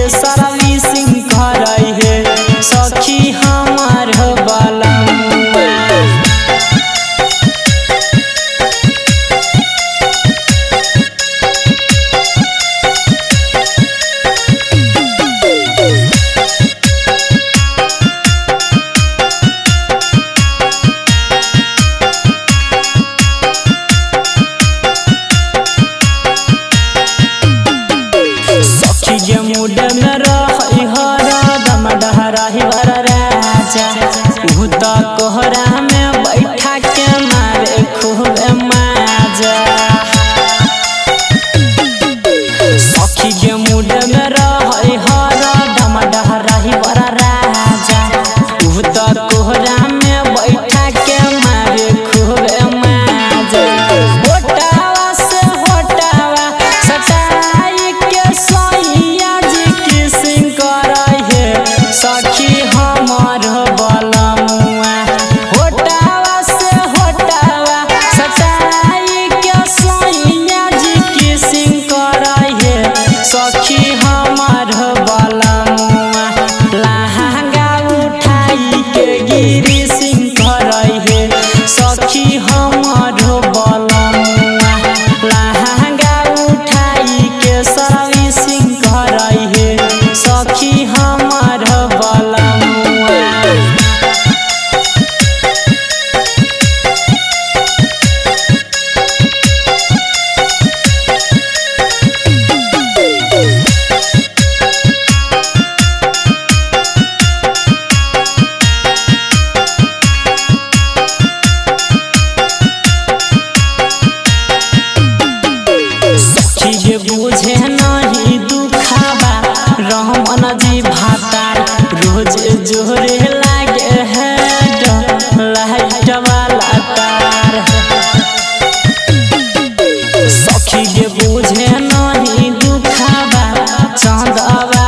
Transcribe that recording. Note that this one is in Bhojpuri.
के सर्विसिंग करई है सखी हमार बलमुआ। जे मूड में रही हरदम डहराही बर राजा उ त कोहरा में बैठा के मारे खूब मजा। सखी जे मूड में रही हरदम डहराही बर राजा उ त कोहरा में बैठा के मारे खूब मजा। होटावा से होटावा सटाई के सखी हमार बलमुआ। होटावा से होटावा सटाई के सोइया जी किसिंग करई है सखी हमार बलमुआ। लहंगा उठाई के गिरी सिंह करई है सखी हमार बलमुआ। लहंगा उठाई के सर्विसिंग करई है सखी हमार बलमुआ। सखी जे बुझे नहीं दुखावा रहमन जी भातार रोज जोरे लागे है लाइट वाला तार। सखी जे बुझे नहीं दुखावा चांदवा